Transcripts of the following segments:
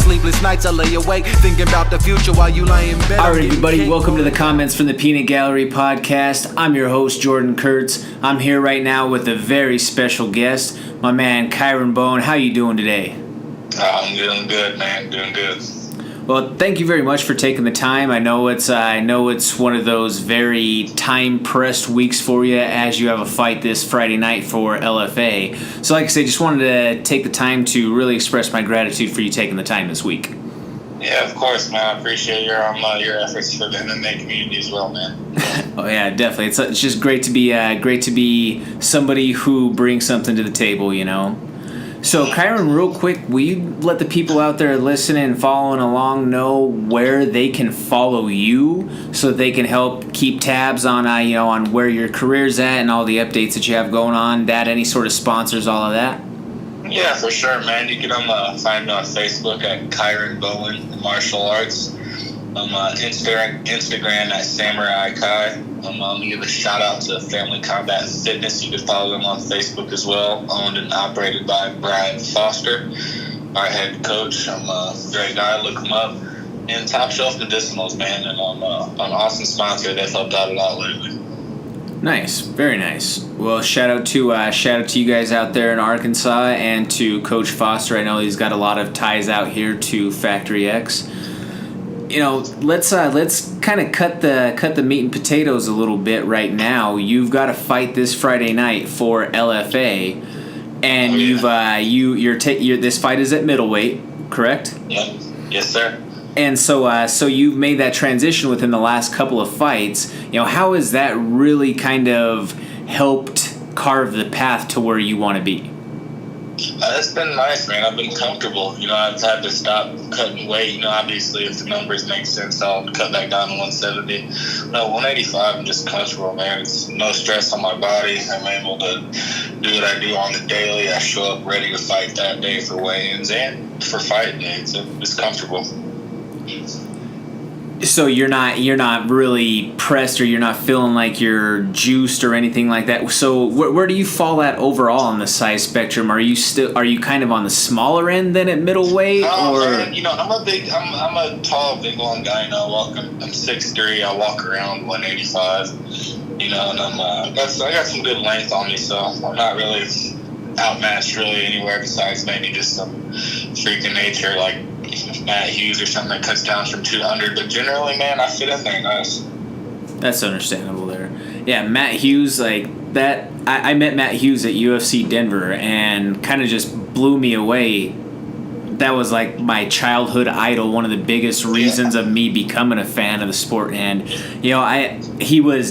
sleepless nights I lay awake, thinking about the future while you lay in bed. Alright everybody, welcome to the Comments from the Peanut Gallery podcast. I'm your host, Jordan Kurtz. I'm here right now with a very special guest, my man Kyron Bowen. How you doing today? I'm doing good, man. Doing good. Well, thank you very much for taking the time. I know it's one of those very time-pressed weeks for you as you have a fight this Friday night for LFA. So like I said, just wanted to take the time to really express my gratitude for you taking the time this week. Yeah, of course, man. I appreciate your efforts for the MMA community as well, man. Oh yeah, definitely. It's just great to be somebody who brings something to the table, you know. So, Kyron, real quick, will you let the people out there listening and following along know where they can follow you so they can help keep tabs on on where your career's at and all the updates that you have going on, any sort of sponsors, all of that? Yeah, for sure, man. You can find me on Facebook at Kyron Bowen Martial Arts. Instagram at Samurai Kai. I'm going to give a shout out to Family Combat Fitness. You can follow them on Facebook as well. Owned and operated by Brian Foster, our head coach. I'm a great guy. Look him up. And Top Shelf Medicinals, man. And I'm an awesome sponsor. They've helped out a lot lately. Nice, very nice. Well, shout out to you guys out there in Arkansas and to Coach Foster. I know he's got a lot of ties out here to Factory X. You know, let's kind of cut the meat and potatoes a little bit right now. You've got a fight this Friday night for LFA, and this fight is at middleweight, correct? Yep. Yes, sir. And so you've made that transition within the last couple of fights. You know, how has that really kind of helped carve the path to where you want to be? It's been nice, man. I've been comfortable. You know, I've had to stop cutting weight. You know, obviously, if the numbers make sense, I'll cut back down to 170. No, 185, I'm just comfortable, man. It's no stress on my body. I'm able to do what I do on the daily. I show up ready to fight that day for weigh-ins and for fight day. So it's comfortable. So you're not really pressed, or you're not feeling like you're juiced or anything like that. So where do you fall at overall on the size spectrum? Are you kind of on the smaller end than at middleweight? Man, you know, I'm a tall, big, long guy. You know, I'm 6'3". I walk around 185. You know, and I got some good length on me, so I'm not really outmatched really anywhere besides maybe just some freak of nature like Matt Hughes or something that cuts down from 200, but generally, man, I fit in there nice. That's understandable there. Yeah, Matt Hughes, like that. I met Matt Hughes at UFC Denver and kind of just blew me away. That was like my childhood idol, one of the biggest reasons of me becoming a fan of the sport. And, you know, he was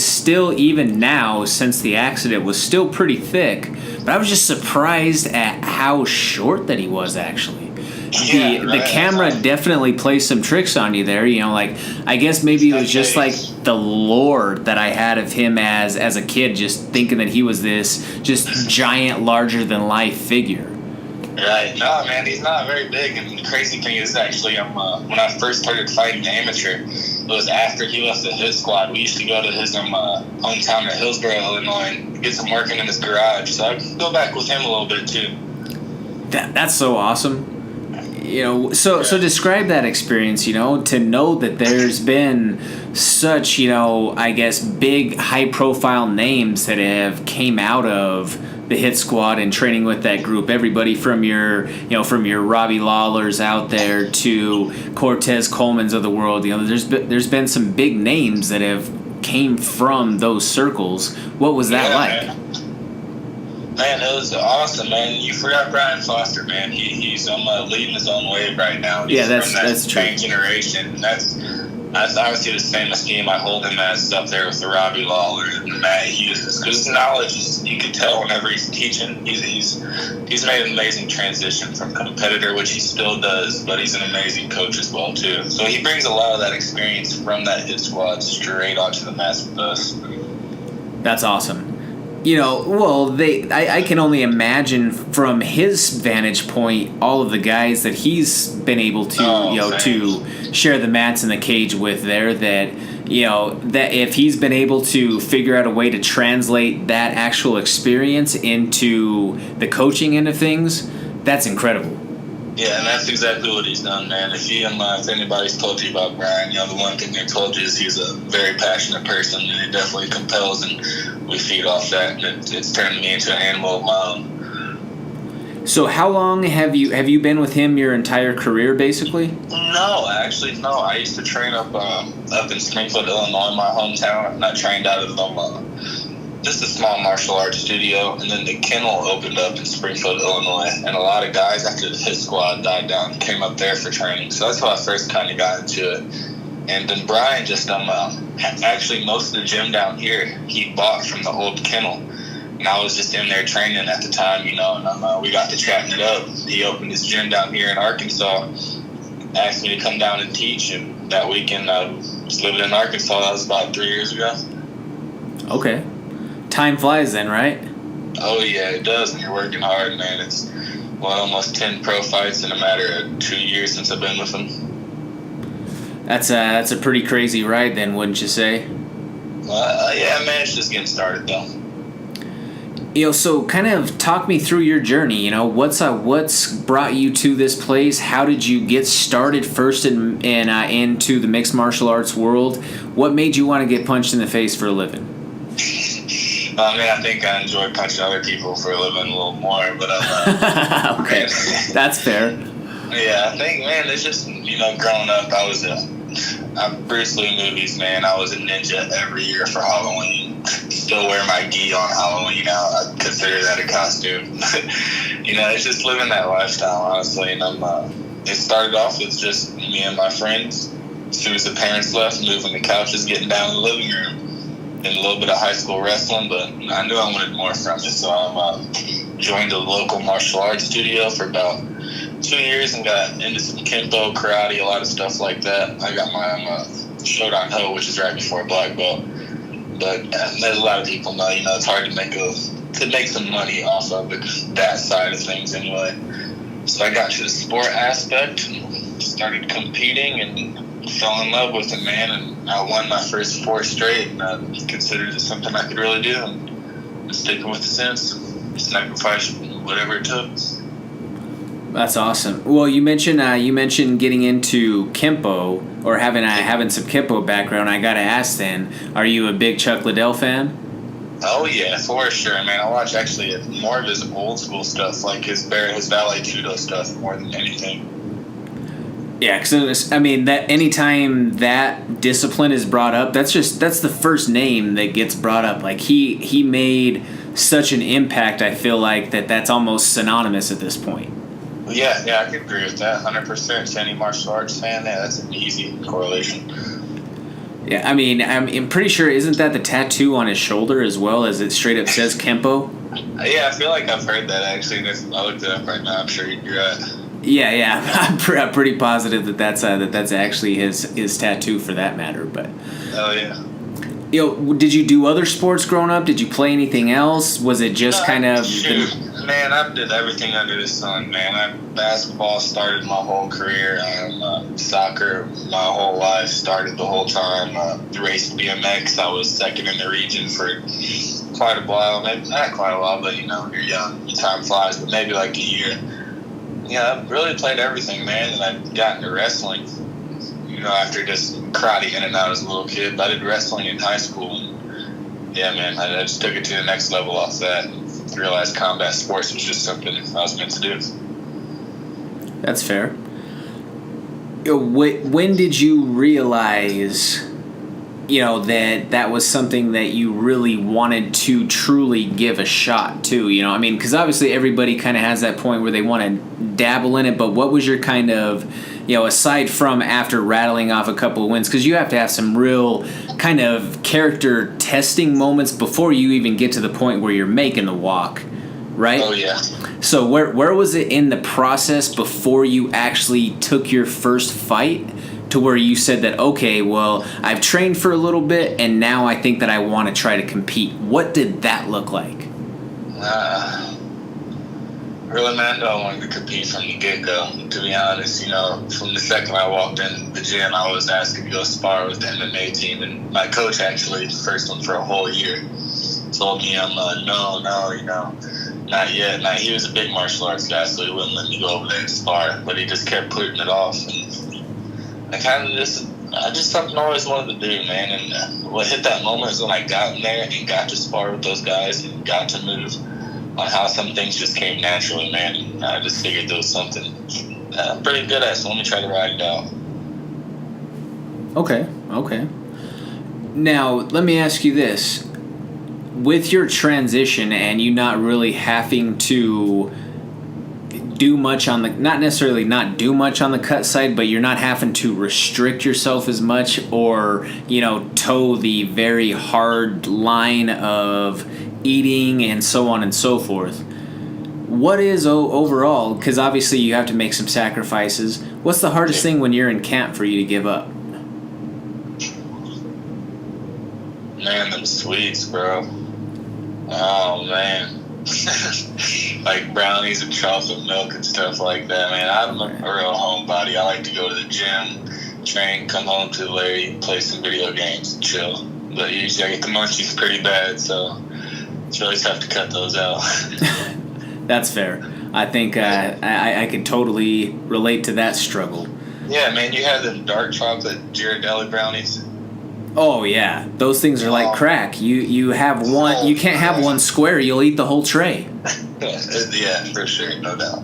still, even now, since the accident, was still pretty thick. But I was just surprised at how short that he was, actually. The camera definitely plays some tricks on you there. You know, like, I guess maybe it was just like the lore that I had of him as a kid, just thinking that he was this just giant, larger than life figure. Right. No, man, he's not very big. And the crazy thing is, actually, when I first started fighting amateur, it was after he left the hit squad. We used to go to his hometown of Hillsboro, Illinois, and get some working in his garage. So I could go back with him a little bit too. That's so awesome. You know, so describe that experience, you know, to know that there's been such, you know, I guess big high-profile names that have came out of the hit squad and training with that group. Everybody from your Robbie Lawlers out there to Cortez Coleman's of the world. You know, there's been some big names that have came from those circles. What was that like? Man, it was awesome, man. You forgot Brian Foster, man. He's leading his own wave right now. He's that's true. Same generation. That's obviously the same esteem I hold him as up there with the Robbie Lawler and Matt Hughes, because his knowledge is, you can tell whenever he's teaching. He's made an amazing transition from competitor, which he still does, but he's an amazing coach as well too. So he brings a lot of that experience from that hit squad straight onto the mats with us. That's awesome. You know, well, I can only imagine from his vantage point all of the guys that he's been able to, to share the mats in the cage with there, that, you know, that if he's been able to figure out a way to translate that actual experience into the coaching end of things, that's incredible. Yeah, and that's exactly what he's done, man. If anybody's told you about Brian, the one thing they told you is he's a very passionate person, and it definitely compels, and we feed off that, and it's turned me into an animal of my own. So how long have you been with him your entire career, basically? No, actually, no. I used to train up in Springfield, Illinois, my hometown, and I trained out of just a small martial arts studio, and then the kennel opened up in Springfield, Illinois, and a lot of guys after the hit squad died down came up there for training. So that's how I first kind of got into it. And then Brian just actually most of the gym down here he bought from the old kennel, and I was just in there training at the time, and we got to chatting it up. He opened his gym down here in Arkansas, asked me to come down and teach, and that weekend I was living in Arkansas. That was about 3 years ago. Okay. Time flies then, right? Oh, yeah, it does, and you're working hard, man. It's almost 10 pro fights in a matter of 2 years since I've been with him. That's a pretty crazy ride then, wouldn't you say? Yeah, man, it's just getting started, though. So kind of talk me through your journey. What's brought you to this place? How did you get started first into the mixed martial arts world? What made you want to get punched in the face for a living? I think I enjoy punching other people for a living a little more, but okay, that's fair. Yeah, I think, man, it's just growing up, I was Bruce Lee movies, man. I was a ninja every year for Halloween. Still wear my gi on Halloween now. I consider that a costume. It's just living that lifestyle, honestly. And it started off with just me and my friends. As soon as the parents left, moving the couches, getting down in the living room, and a little bit of high school wrestling. But I knew I wanted more from it, so I joined a local martial arts studio for about 2 years and got into some kempo, karate, a lot of stuff like that. I got my Shodan Ho, which is right before black belt. But as a lot of people know, it's hard to make some money off of that side of things anyway. So I got to the sport aspect and started competing and fell in love with it, man. And I won my first 4 straight, and I considered it something I could really do, and I'm sticking with it since. Sacrifice whatever it took. That's awesome. Well, you mentioned getting into Kempo or having some Kempo background. I gotta ask then, are you a big Chuck Liddell fan? Oh yeah, for sure, man. I watch actually more of his old school stuff, like his ballet judo stuff, more than anything. Yeah, because that anytime that discipline is brought up, that's the first name that gets brought up. Like he made such an impact. I feel like that's almost synonymous at this point. Yeah, I could agree with that 100%. To any martial arts fan, that's an easy correlation. Yeah, I'm pretty sure, isn't that the tattoo on his shoulder as well, as it straight up says Kempo? Yeah, I feel like I've heard that actually. I looked it up right now. I'm sure you're right. Yeah, I'm pretty positive that's actually his tattoo for that matter. But oh yeah. Did you do other sports growing up? Did you play anything else? Was it just kind of? Shoot, man, I did everything under the sun, man. Basketball started my whole career. Soccer, my whole life started the whole time. Raced BMX. I was second in the region for quite a while. Maybe not quite a while, but you're young, time flies. But maybe like a year. Yeah, I really played everything, man, and I got into wrestling. After just karate in and out as a little kid. But I did wrestling in high school. And yeah, man, I just took it to the next level off that and realized combat sports was just something I was meant to do. That's fair. When did you realize, that was something that you really wanted to truly give a shot to? Because obviously everybody kind of has that point where they want to dabble in it, but what was your kind of, aside from after rattling off a couple of wins, because you have to have some real kind of character testing moments before you even get to the point where you're making the walk, right? Oh, yeah. So where was it in the process before you actually took your first fight to where you said that, okay, well, I've trained for a little bit and now I think that I want to try to compete? What did that look like? Really, man, I wanted to compete from the get-go. To be honest, from the second I walked in the gym, I was asked to go spar with the MMA team, and my coach actually, the first one for a whole year, told me, no, Not yet. Nah, he was a big martial arts guy, so he wouldn't let me go over there and spar. But he just kept putting it off, and I just something I always wanted to do, man. And what hit that moment is when I got in there and got to spar with those guys and got to move on how some things just came naturally, man. And I just figured there was something I'm pretty good at, so let me try to ride it out. Okay. Now, let me ask you this. With your transition and you not really having to do much on the, not necessarily not do much on the cut side, but you're not having to restrict yourself as much or, toe the very hard line of eating and so on and so forth. What is overall, because obviously you have to make some sacrifices, what's the hardest thing when you're in camp for you to give up? Man, them sweets, bro. Oh, man. Like brownies and chocolate milk and stuff like that, man. I'm a real homebody. I like to go to the gym, train, come home to the lady, play some video games, and chill. But usually I get the munchies pretty bad, so it's really tough to cut those out. That's fair. I think I could totally relate to that struggle. Yeah, man, you have them dark chocolate Ghirardelli brownies. Oh yeah, those things are like crack. You have one, you can't have one square. You'll eat the whole tray. Yeah, for sure, no doubt.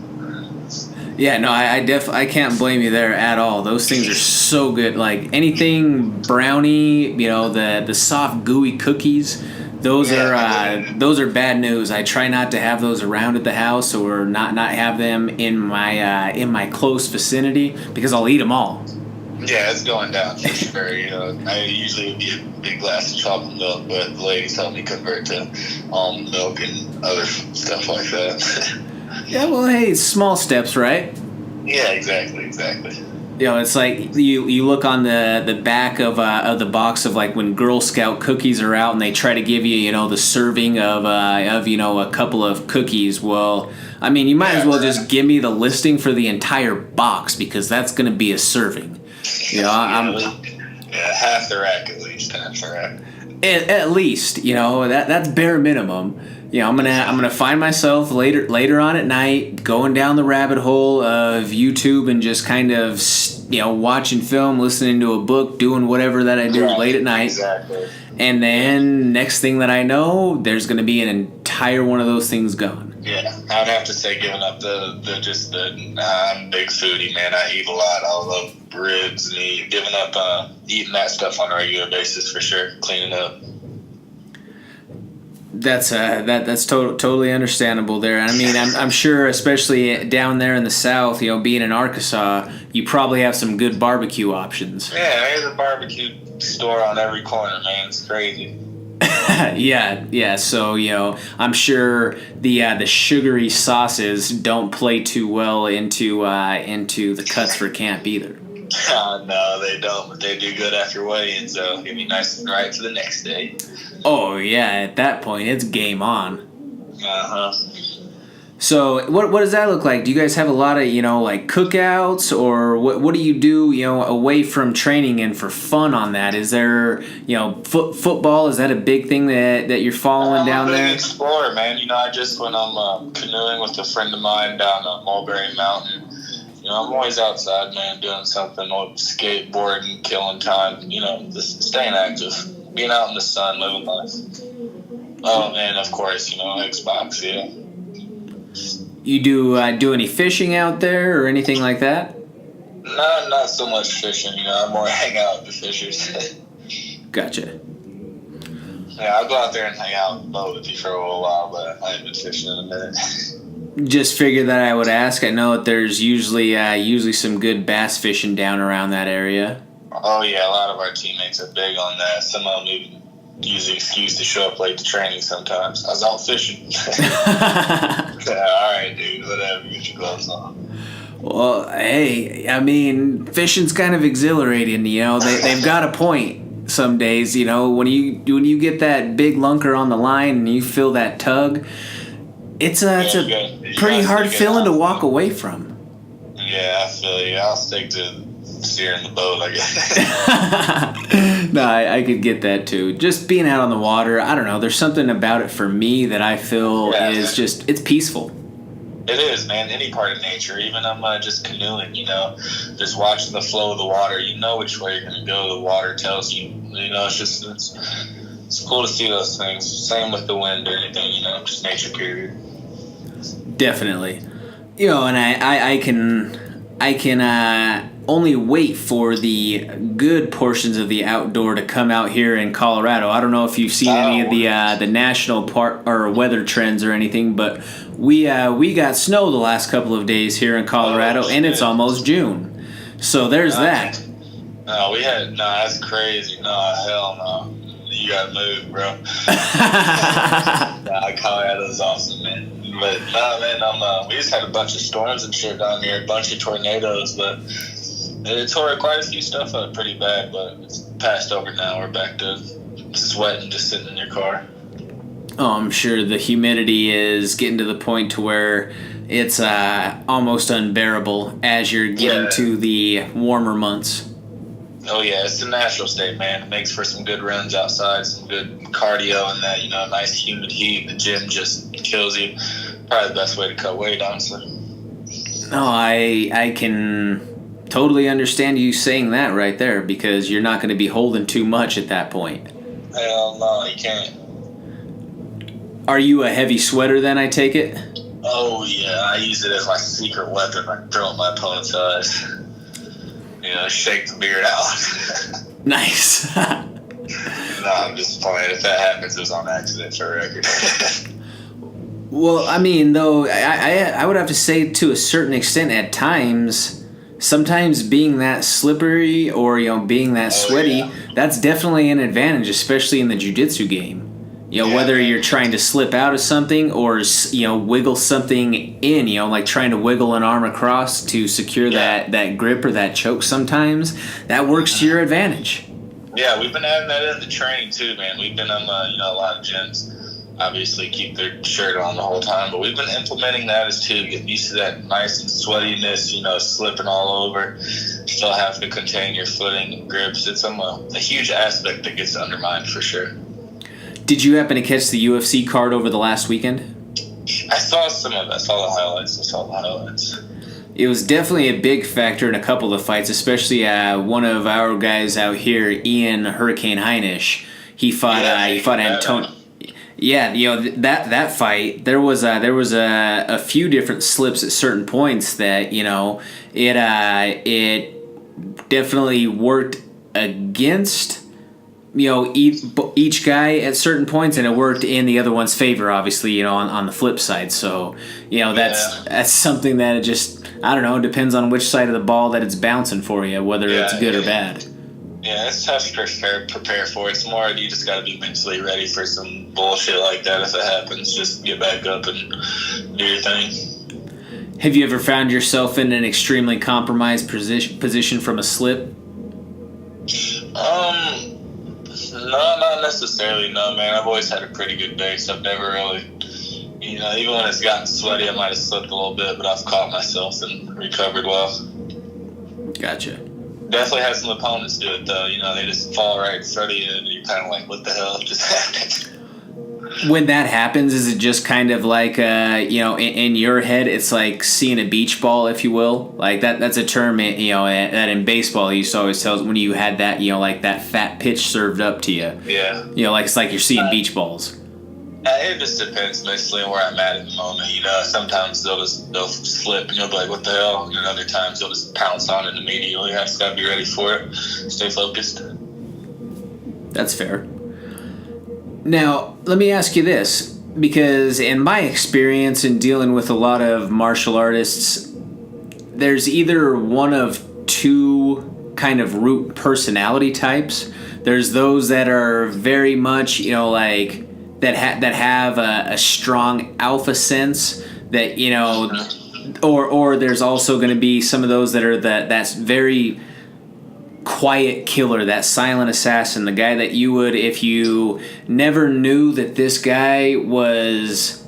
Yeah, no, I can't blame you there at all. Those things are so good. Like anything brownie, the soft gooey cookies. Those are bad news. I try not to have those around at the house or not have them in my close vicinity because I'll eat them all. Yeah, it's going down for sure. I usually would get a big glass of chocolate milk, but the ladies help me convert to almond milk and other stuff like that. Yeah, well, hey, small steps, right? Yeah, exactly. It's like you look on the back of the box of like when Girl Scout cookies are out and they try to give you the serving of a couple of cookies. Well, I mean, you might as well just give me the listing for the entire box because that's going to be a serving. Half the rack at least. At least, that's bare minimum. I'm gonna find myself later on at night going down the rabbit hole of YouTube and just kind of watching film, listening to a book, doing whatever that I do late at night. Exactly. And then next thing that I know, there's gonna be an entire one of those things gone. Yeah, I'd have to say giving up I'm a big foodie, man. I eat a lot. I love ribs, meat. Giving up eating that stuff on a regular basis for sure. Cleaning up. That's totally understandable there. I mean, I'm sure, especially down there in the South, being in Arkansas, you probably have some good barbecue options. Yeah, there's a barbecue store on every corner, man. It's crazy. Yeah. So I'm sure the sugary sauces don't play too well into the cuts for camp either. No, they don't. But they do good after weigh-in, so it'll be nice and right for the next day. Oh yeah, at that point it's game on. Uh-huh. So what does that look like? Do you guys have a lot of like cookouts, or what do you do away from training and for fun on that? Is there football? Is that a big thing that you're following down there? I'm a big explorer, man. I just went canoeing with a friend of mine down Mulberry Mountain. I'm always outside, man, doing something, skateboarding, killing time. Just staying active, being out in the sun, living life. Oh, and of course, Xbox, yeah. You do any fishing out there or anything like that? No, not so much fishing. I more hang out with the fishers. Gotcha. Yeah, I'll go out there and hang out and boat with you for a little while, but I haven't been fishing in a minute. Just figured that I would ask. I know that there's usually some good bass fishing down around that area. Oh yeah, a lot of our teammates are big on that. Some of them even use the excuse to show up late to training sometimes. I was out fishing. Yeah, all right, dude, whatever, get your gloves on. Well, hey, I mean, fishing's kind of exhilarating, they've got a point some days, when you get that big lunker on the line and you feel that tug, it's a pretty hard feeling to walk away from. Yeah, I feel you. I'll stick to steering the boat, I guess. No, I could get that too. Just being out on the water, I don't know. There's something about it for me that I feel is just, it's peaceful. It is, man. Any part of nature, even I'm just canoeing, just watching the flow of the water. You know which way you're going to go. The water tells you. It's cool to see those things. Same with the wind or anything, just nature period. Definitely. And I can only wait for the good portions of the outdoor to come out here in Colorado. I don't know if you've seen any of the national park or weather trends or anything, but we got snow the last couple of days here in Colorado, and it's almost June. So there's that. No, that's crazy. No, hell no. You gotta move, bro. Colorado's awesome, man. But no, man, we just had a bunch of storms and shit down here, a bunch of tornadoes, but it tore quite a few stuff up pretty bad, but it's passed over now. We're back to sweating just sitting in your car. Oh, I'm sure the humidity is getting to the point to where it's almost unbearable as you're getting to the warmer months. Oh, yeah, it's the natural state, man. It makes for some good runs outside, some good cardio, and that, nice humid heat. The gym just kills you. Probably the best way to cut weight, honestly. No, I can totally understand you saying that right there, because you're not going to be holding too much at that point. Hell no, you can't. Are you a heavy sweater then, I take it? Oh, yeah, I use it as my secret weapon. I throw it in my opponent's eyes. Shake the beard out. Nice. No, I'm just playing. If that happens, it was on accident, for a record. Well, I mean, though, I would have to say to a certain extent at times, sometimes being that slippery or, being that sweaty, that's definitely an advantage, especially in the jiu-jitsu game. Whether you're trying to slip out of something or, wiggle something in, like trying to wiggle an arm across to secure that grip or that choke sometimes, that works to your advantage. Yeah, we've been adding that into training too, man. We've been a lot of gyms obviously keep their shirt on the whole time, but we've been implementing that as too, getting used to that nice and sweatiness, slipping all over, still have to contain your footing and grips. It's a huge aspect that gets undermined for sure. Did you happen to catch the UFC card over the last weekend? I saw some of it. I saw the highlights. It was definitely a big factor in a couple of fights, especially one of our guys out here, Ian Hurricane Heinisch. He fought Antonio. Yeah, that fight. There was a few different slips at certain points that it definitely worked against each guy at certain points, and it worked in the other one's favor, obviously, on the flip side. So, that's something that it just, I don't know, depends on which side of the ball that it's bouncing for you, whether it's good or bad. Yeah, it's tough to prepare for. It's more you just got to be mentally ready for some bullshit like that if it happens. Just get back up and do your thing. Have you ever found yourself in an extremely compromised position from a slip? No, not necessarily, no, man. I've always had a pretty good base. I've never really, even when it's gotten sweaty, I might have slipped a little bit, but I've caught myself and recovered well. Gotcha. Definitely had some opponents do it, though. They just fall right in front of you, and you're kind of like, what the hell just happened? When that happens, is it just kind of like, in your head, it's like seeing a beach ball, if you will? Like that's a term, that in baseball they used to always tell us when you had that, like that fat pitch served up to you. Yeah. It's like you're seeing beach balls. It just depends mentally on where I'm at the moment. Sometimes they'll slip and you'll be like, what the hell? And then other times they'll just pounce on it immediately. I just got to be ready for it. Stay focused. That's fair. Now, let me ask you this, because in my experience in dealing with a lot of martial artists, there's either one of two kind of root personality types. There's those that are very much, that have a strong alpha sense that, or there's also going to be some of those that are that's very quiet killer, that silent assassin, the guy that you would, if you never knew that this guy was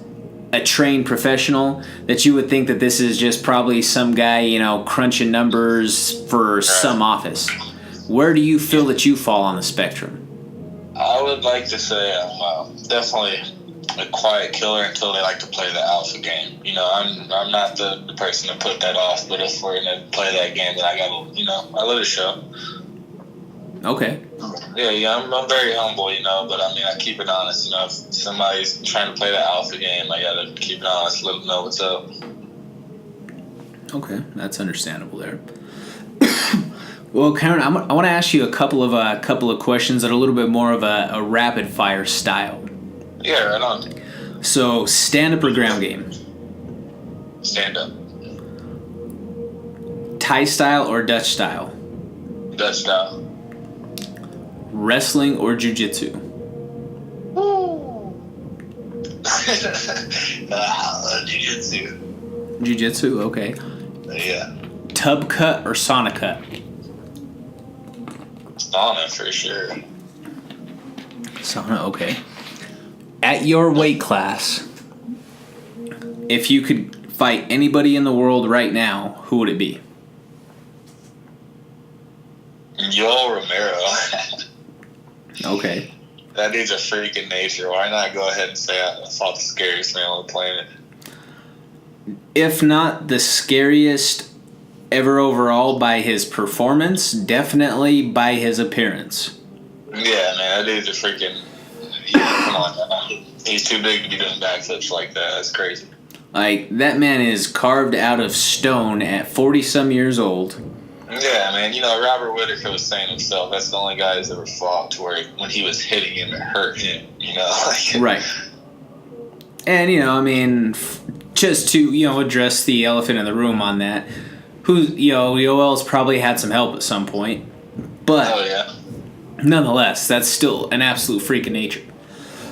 a trained professional, that you would think that this is just probably some guy, you know, crunching numbers for some office. Where do you feel that you fall on the spectrum? I would like to say I'm definitely a quiet killer until they like to play the alpha game. You know, I'm not the person to put that off, but if we're going to play that game, then I got to, you know, I let it show. Okay. Yeah, I'm very humble, you know, but I mean, I keep it honest. You know, if somebody's trying to play the alpha game, I got to keep it honest, let them know what's up. Okay, that's understandable there. Well, Kyron, I want to ask you a couple of questions that are a little bit more of a rapid fire style. Yeah, right on. So, stand up or ground game? Stand up. Thai style or Dutch style? Dutch style. Wrestling or jiu-jitsu? Jiu-jitsu. Jiu-jitsu, okay. Yeah. Tub cut or sauna cut? Sauna for sure. Sauna, okay. At your weight class, if you could fight anybody in the world right now, who would it be? Yoel Romero. Okay. That dude's a freak in nature. Why not go ahead and say I fought the scariest man on the planet? If not the scariest ever overall by his performance, definitely by his appearance. Yeah, man, that dude's a freaking... Yeah, come on, man. He's too big to be doing backflips like that. That's crazy. Like, that man is carved out of stone at 40-some years old. Yeah, man. You know, Robert Whittaker was saying himself, that's the only guy who's ever fought to where when he was hitting him, it hurt him, you know? Right. And, you know, I mean, just to, you know, address the elephant in the room on that, Yoel's probably had some help at some point. But, oh, yeah. Nonetheless, that's still an absolute freak of nature.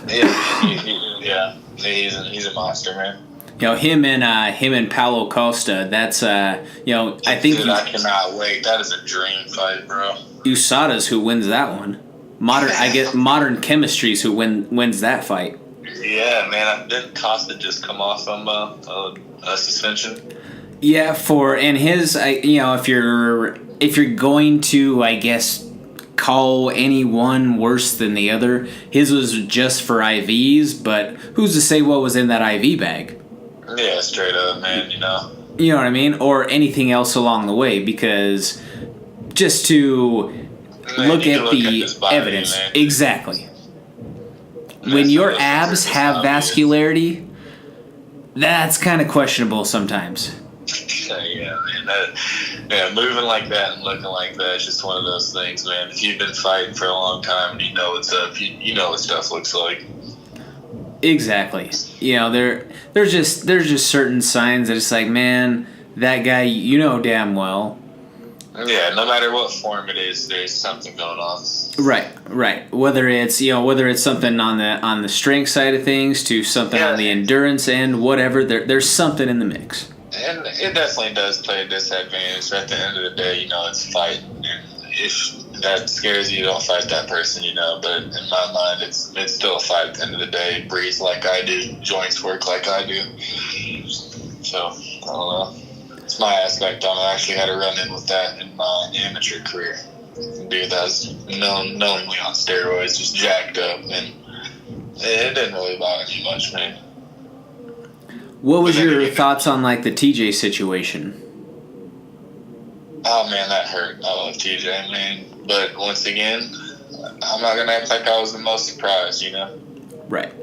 Yeah, he's a monster, man. You know, him and Paulo Costa, that's, you know, I think... Dude, I cannot wait. That is a dream fight, bro. USADA's who wins that one. Modern Chemistry's who wins that fight. Yeah, man. Didn't Costa just come off from a suspension? Yeah, and his, you know, if you're going to, I guess, call any one worse than the other, his was just for IVs, but who's to say what was in that IV bag? Yeah, straight up, man, you know. You know what I mean? Or anything else along the way, because just to look at the body, evidence. Man. Exactly. When your abs have vascularity, that's kind of questionable sometimes. Yeah, man. Moving like that and looking like that is just one of those things, man. If you've been fighting for a long time and you know what's up, you know what stuff looks like. Exactly. You know, there's just certain signs that it's like, man, that guy, you know damn well. Yeah, no matter what form it is, there's something going on. Right. Whether it's something on the strength side of things to something on the endurance end, whatever, there's something in the mix. And it definitely does play a disadvantage. At the end of the day, you know, it's fight. And if that scares you, don't fight that person, you know. But in my mind, it's still a fight at the end of the day. It breathes like I do. Joints work like I do. So, I don't know. It's my aspect on it. I actually had a run-in with that in my amateur career. Dude that was knowingly on steroids, just jacked up. And it didn't really bother me much, man. What was your thoughts on, like, the TJ situation? Oh, man, that hurt. I love TJ, man. But once again, I'm not going to act like I was the most surprised, you know? Right.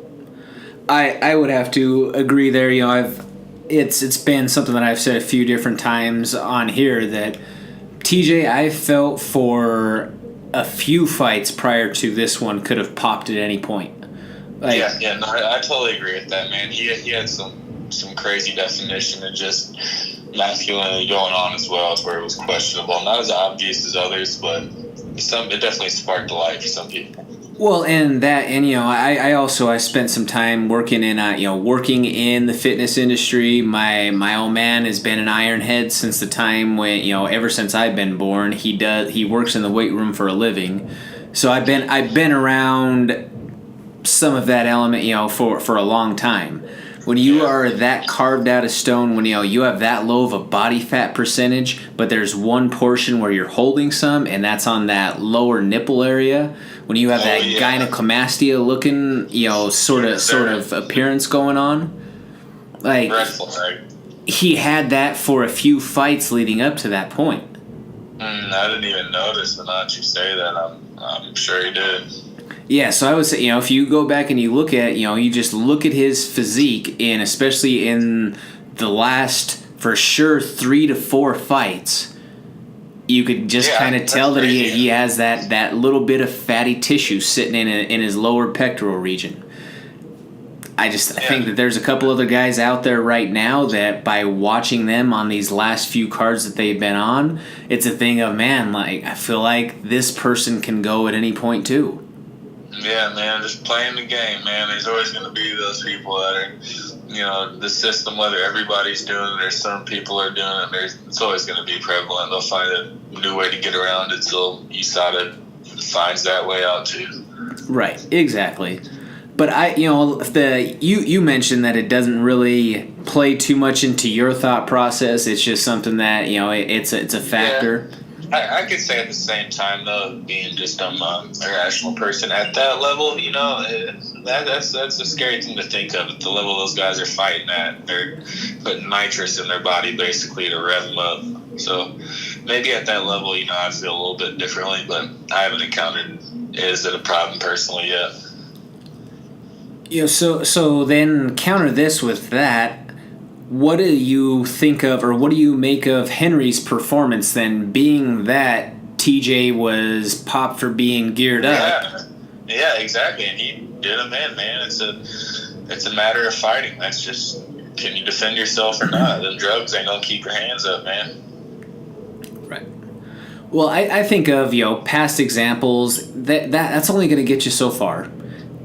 I would have to agree there. You know, it's been something that I've said a few different times on here that TJ, I felt for a few fights prior to this one could have popped at any point. Like, no, I totally agree with that, man. He had some crazy definition of just masculinity going on as well, where it was questionable. Not as obvious as others, but it definitely sparked a light for some people. Well, and you know, I spent some time working in the fitness industry. My old man has been an ironhead since the time when, you know, ever since I've been born. He works in the weight room for a living, so I've been around some of that element, you know, for a long time. when you are that carved out of stone, when you have that low of a body fat percentage, but there's one portion where you're holding some, and that's on that lower nipple area. When you have that gynecomastia looking, sort of appearance going on, like he had that for a few fights leading up to that point. I didn't even notice, but now that you say that, I'm sure he did. Yeah, so I would say, if you go back and you look at, you just look at his physique, and especially in the last, for sure, 3 to 4 fights, you could just kind of tell that he has that little bit of fatty tissue sitting in his lower pectoral region. I think that there's a couple other guys out there right now that by watching them on these last few cards that they've been on, it's a thing of, man, like, I feel like this person can go at any point too. Yeah, man, just playing the game, man. There's always going to be those people that are, the system, whether everybody's doing it or some people are doing it, it's always going to be prevalent. They'll find a new way to get around it, so USADA finds that way out too. Right, exactly. But you mentioned that it doesn't really play too much into your thought process. It's just something that it's a factor. Yeah. I could say at the same time, though, being just a rational person at that level, that's a scary thing to think of. At the level those guys are fighting at, they're putting nitrous in their body basically to rev them up. So maybe at that level, I feel a little bit differently, but I haven't encountered is it a problem personally yet. So then counter this with that. What do you think of, or what do you make of Henry's performance then, being that TJ was popped for being geared up? Yeah, exactly, and he did him in, man. It's a matter of fighting. That's just, can you defend yourself or not? The drugs ain't gonna keep your hands up, man. Right. Well, I think of past examples that's only going to get you so far,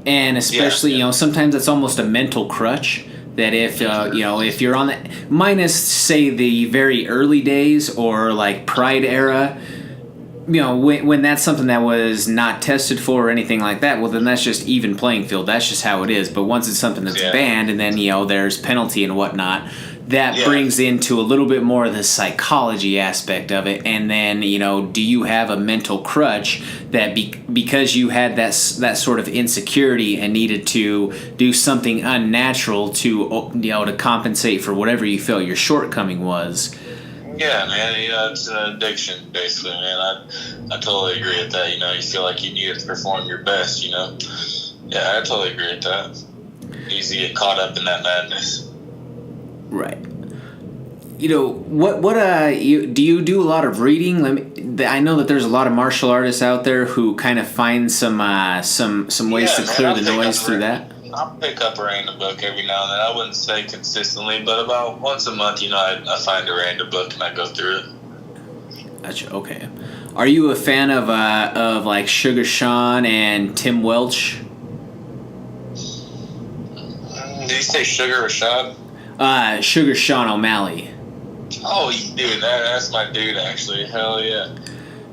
and especially sometimes it's almost a mental crutch. That if if you're on the minus say the very early days or like Pride era, when that's something that was not tested for or anything like that, well then that's just even playing field. That's just how it is. But once it's something that's banned and then there's penalty and whatnot, that brings into a little bit more of the psychology aspect of it. And then do you have a mental crutch that because you had that sort of insecurity and needed to do something unnatural to to compensate for whatever you felt your shortcoming was? Yeah, man. It's an addiction, basically, man. I totally agree with that. You feel like you need to perform your best. Yeah, I totally agree with that. Easy to get caught up in that madness. Right. What do you do a lot of reading? I know that there's a lot of martial artists out there who kind of find some ways to clear the noise through that. I'll pick up a random book every now and then. I wouldn't say consistently, but about once a month, I find a random book and I go through it. Gotcha. Okay. Are you a fan of like Sugar Sean and Tim Welch? Did you say Sugar Rashad? Sugar Sean O'Malley. Oh, dude, that's my dude, actually. Hell yeah.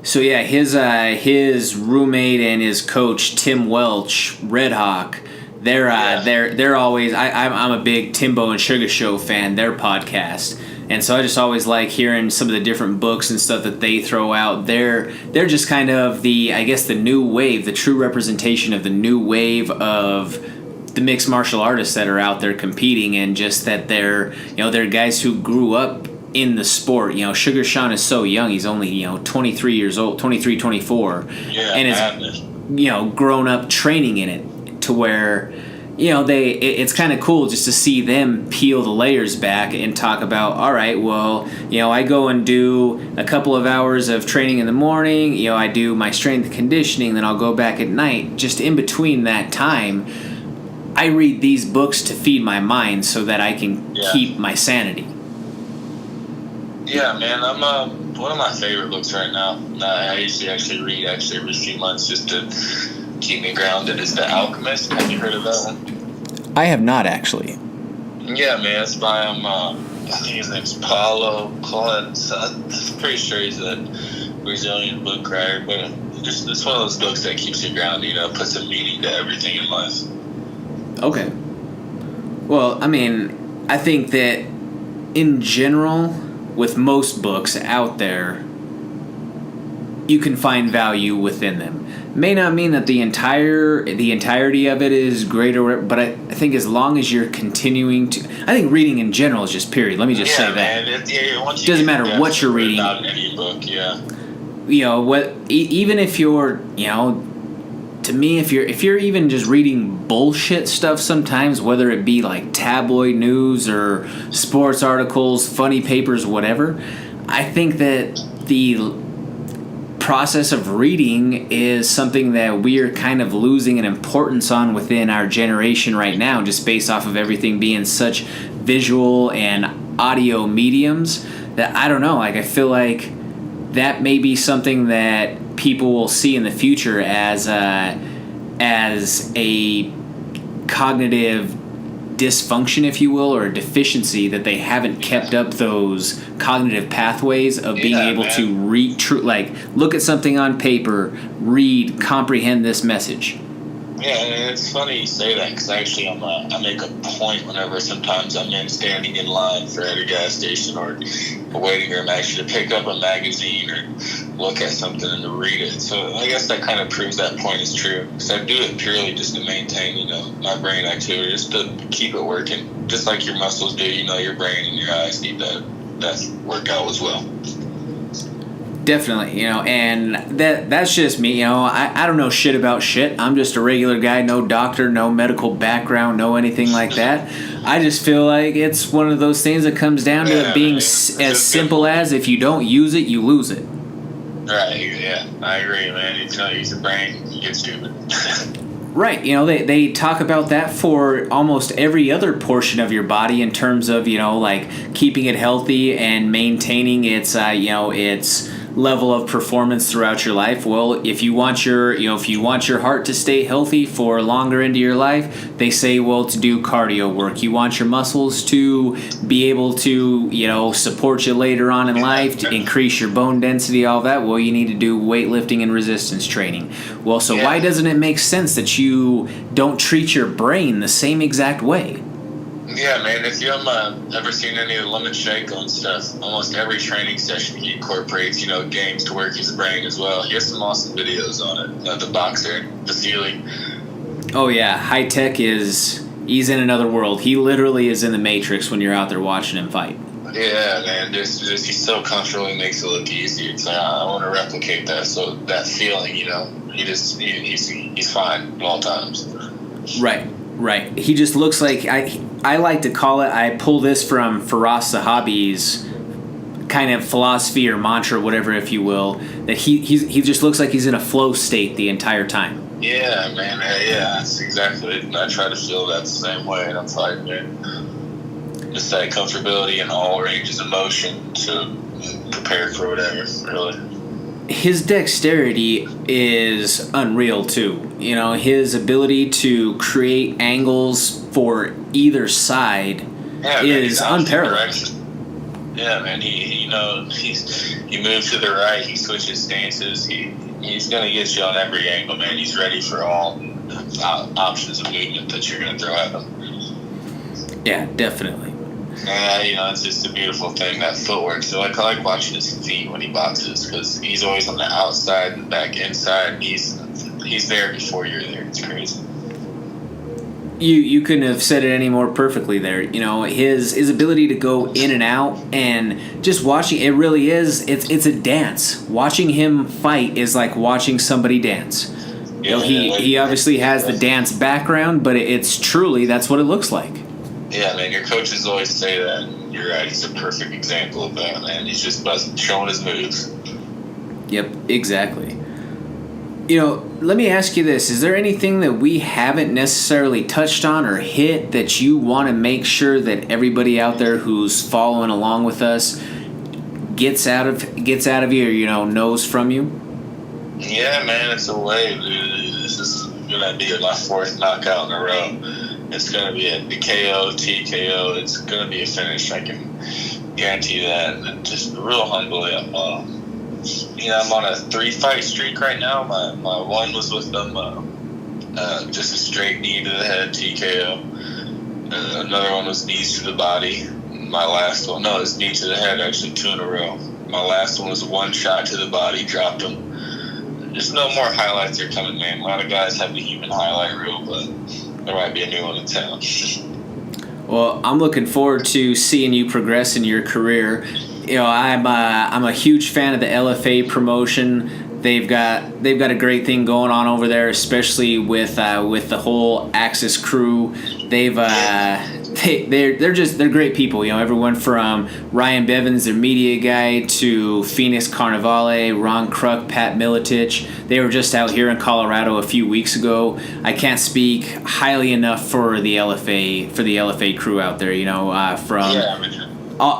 So yeah, his roommate and his coach Tim Welch, Red Hawk, they're always. I'm a big Timbo and Sugar Show fan. Their podcast, and so I just always like hearing some of the different books and stuff that they throw out. They're just kind of the new wave, the true representation of the new wave of the mixed martial artists that are out there competing, and just that they're guys who grew up in the sport. Sugar Sean is so young. He's only 23 years old, 23, 24, and is grown up training in it to where it's kind of cool just to see them peel the layers back and talk about, all right, well, I go and do a couple of hours of training in the morning, I do my strength conditioning, then I'll go back at night. Just in between that time, I read these books to feed my mind so that I can keep my sanity. Yeah, man. I'm one of my favorite books right now. I usually read every few months just to keep me grounded. Is The Alchemist. Have you heard of that one? I have not, actually. Yeah, man. It's by I think his name's Paulo Collins. I'm pretty sure he's a Brazilian book writer, but it's one of those books that keeps you grounded. Puts a meaning to everything in life. Okay. Well, I mean, I think that in general, with most books out there, you can find value within them. May not mean that the entirety of it is great, or but I think as long as you're continuing to, I think reading in general is just period. Let me just say that. Man, it doesn't matter what you're reading. Not in any book, yeah. Even if you're, to me, if you're even just reading bullshit stuff sometimes, whether it be like tabloid news or sports articles, funny papers, whatever, I think that the process of reading is something that we are kind of losing an importance on within our generation right now, just based off of everything being such visual and audio mediums that I don't know, like I feel like that may be something that people will see in the future as a cognitive dysfunction, if you will, or a deficiency, that they haven't kept up those cognitive pathways of being able to look at something on paper, read, comprehend this message. Yeah, and it's funny you say that, because actually I make a point whenever sometimes I'm standing in line for at a gas station or a waiting room actually to pick up a magazine or look at something and to read it. So I guess that kind of proves that point is true, because I do it purely just to maintain, my brain activity, just to keep it working. Just like your muscles do, your brain and your eyes need that workout as well. Definitely, and that's just me. I don't know shit about shit. I'm just a regular guy, no doctor, no medical background, no anything like that. I just feel like it's one of those things that comes down to it being as simple as, if you don't use it, you lose it. Right, yeah, I agree, man. If you don't use your brain, you get stupid. Right, they talk about that for almost every other portion of your body in terms of, like keeping it healthy and maintaining its level of performance throughout your life. Well, if you want your heart to stay healthy for longer into your life, they say, well, to do cardio work. You want your muscles to be able to, support you later on in life, to increase your bone density, all that. Well, you need to do weightlifting and resistance training. Well, so why doesn't it make sense that you don't treat your brain the same exact way? Yeah, man, if you haven't ever seen any of the Lemon Shake on stuff, almost every training session he incorporates, games to work his brain as well. He has some awesome videos on it. The boxer, Vasily. Oh, yeah. High Tech he's in another world. He literally is in the Matrix when you're out there watching him fight. Yeah, man, he's so comfortable, he makes it look easy. It's like, I want to replicate that, so that feeling, he's fine at all times. Right. He just looks like, I like to call it, I pull this from Firas Zahabi's kind of philosophy or mantra, whatever, if you will, that he just looks like he's in a flow state the entire time. Yeah, man. Yeah, that's exactly it. And I try to feel that the same way, and I'm fighting it. Just that comfortability in all ranges of motion to prepare for whatever, really. His dexterity is unreal too. His ability to create angles for either side is unparalleled. Yeah, man. He moves to the right. He switches stances. He's gonna get you on every angle, man. He's ready for all options of movement that you're gonna throw at him. Yeah, definitely. Yeah, it's just a beautiful thing, that footwork. So I like watching his feet when he boxes, because he's always on the outside and back inside. He's there before you're there. It's crazy. You couldn't have said it any more perfectly there. His ability to go in and out, and just watching it really is. It's a dance. Watching him fight is like watching somebody dance. He obviously has the dance background, but it's truly, that's what it looks like. Yeah, man, your coaches always say that. You're right. He's a perfect example of that, man. He's just showing his moves. Yep, exactly. Let me ask you this. Is there anything that we haven't necessarily touched on or hit that you want to make sure that everybody out there who's following along with us gets out of you, or, knows from you? Yeah, man, it's a wave, dude. This is going to be my fourth knockout in a row. It's going to be a KO, TKO. It's going to be a finish. I can guarantee that. And just real humbly, I'm on a 3-fight streak right now. My one was with them, just a straight knee to the head, TKO. Another one was knees to the body. My last one, no, it's knee to the head, actually 2 in a row. My last one was 1 shot to the body, dropped him. Just no more highlights are coming, man. A lot of guys have the human highlight reel, but there might be a new one in town. Well, I'm looking forward to seeing you progress in your career. You know, I'm a huge fan of the LFA promotion. They've got a great thing going on over there, especially with the whole Axis crew. They're great people. You know, everyone from Ryan Bevins, their media guy, to Phoenix Carnivale, Ron Kruk, Pat Militich. They were just out here in Colorado a few weeks ago. I can't speak highly enough for the LFA crew out there. You know,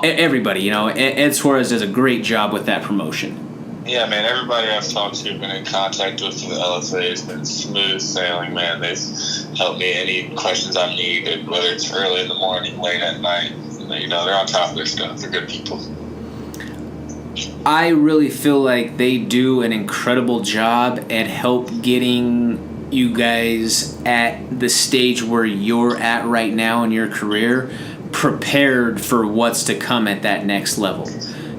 everybody. You know, Ed Suarez does a great job with that promotion. Yeah, man, everybody I've talked to, been in contact with from the LFA has been smooth sailing, man. They've helped me any questions I need, whether it's early in the morning, late at night. You know, they're on top of their stuff. They're good people. I really feel like they do an incredible job at help getting you guys at the stage where you're at right now in your career prepared for what's to come at that next level.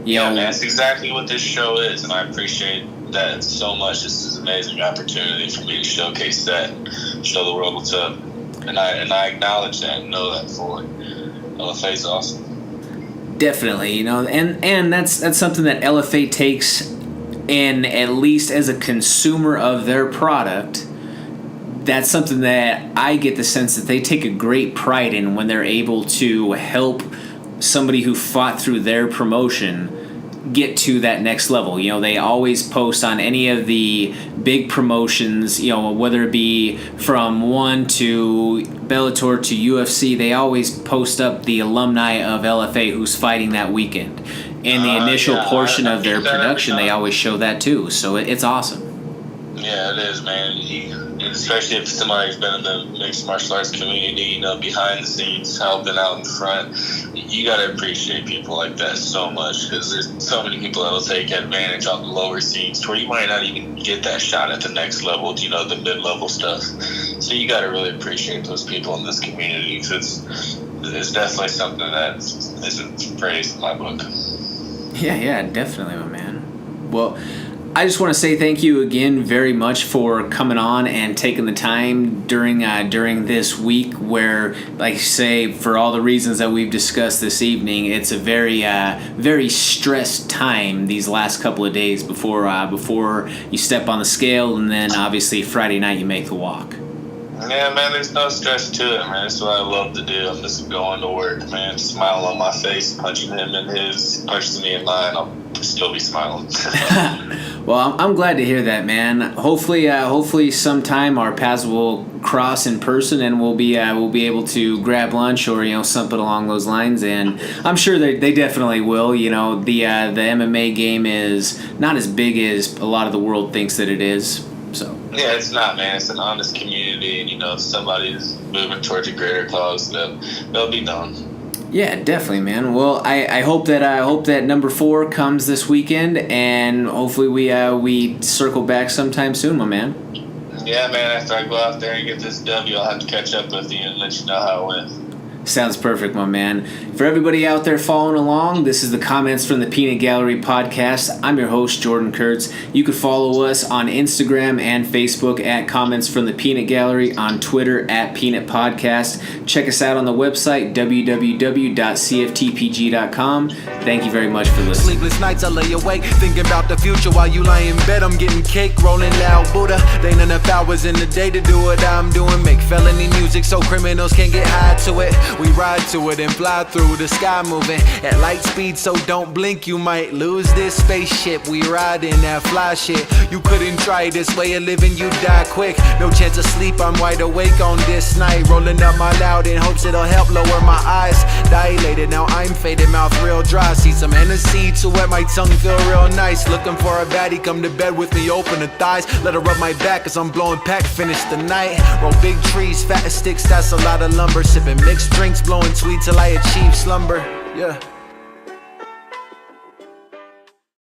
Yeah, man, that's exactly what this show is, and I appreciate that so much. This is an amazing opportunity for me to showcase that and show the world what's up. And I acknowledge that and know that fully. LFA's awesome. Definitely, you know, and that's something that LFA takes in, at least as a consumer of their product. That's something that I get the sense that they take a great pride in when they're able to help somebody who fought through their promotion get to that next level. You know, they always post on any of the big promotions, you know, whether it be from one to Bellator to UFC, they always post up the alumni of LFA who's fighting that weekend. In the initial portion of their production, they always show that too. So it's awesome. Yeah, it is, man. Especially if somebody's been in the mixed martial arts community, you know, behind the scenes, helping out in front. You got to appreciate people like that so much, because there's so many people that will take advantage on the lower scenes to where you might not even get that shot at the next level, you know, the mid-level stuff. So you got to really appreciate those people in this community, because it's definitely something that isn't praised in my book. Yeah, definitely, my man. Well, I just want to say thank you again very much for coming on and taking the time during this week where, like I say, for all the reasons that we've discussed this evening, it's a very stressed time these last couple of days before you step on the scale, and then obviously Friday night you make the walk. Yeah, man, there's no stress to it, man. That's what I love to do. I'm just going to work, man. Smile on my face, punching him in his, punches me in mine. I'll still be smiling. Well, I'm glad to hear that, man. Hopefully sometime our paths will cross in person, and we'll be able to grab lunch or, you know, something along those lines. And I'm sure they definitely will. You know, the MMA game is not as big as a lot of the world thinks that it is. So. Yeah, it's not, man. It's an honest community, and, you know, if somebody's moving towards a greater cause, they'll be known. Yeah, definitely, man. Well, I hope that number 4 comes this weekend, and hopefully we circle back sometime soon, my man. Yeah, man. After I go out there and get this W, I'll have to catch up with you and let you know how it went. Sounds perfect, my man. For everybody out there following along, this is the Comments from the Peanut Gallery podcast. I'm your host, Jordan Kurtz. You can follow us on Instagram and Facebook at Comments from the Peanut Gallery, on Twitter at Peanut Podcast. Check us out on the website, www.cftpg.com. Thank you very much for listening. Sleepless nights I lay awake, thinking about the future while you lie in bed. I'm getting cake, rolling loud Buddha. They ain't enough hours in the day to do what I'm doing. Make felony music so criminals can't get high to it. We ride to it and fly through the sky, moving at light speed, so don't blink, you might lose this spaceship. We ride in that fly shit. You couldn't try this way of living, you die quick. No chance of sleep, I'm wide awake on this night, rolling up my loud in hopes it'll help lower my eyes. Dilated, now I'm faded, mouth real dry. See some Hennessy to wet my tongue feel real nice. Looking for a baddie, come to bed with me, open the thighs. Let her rub my back as I'm blowing pack, finish the night. Roll big trees, fat sticks, that's a lot of lumber. Sipping mixed drinks, blowing sweet till I achieve slumber. Yeah.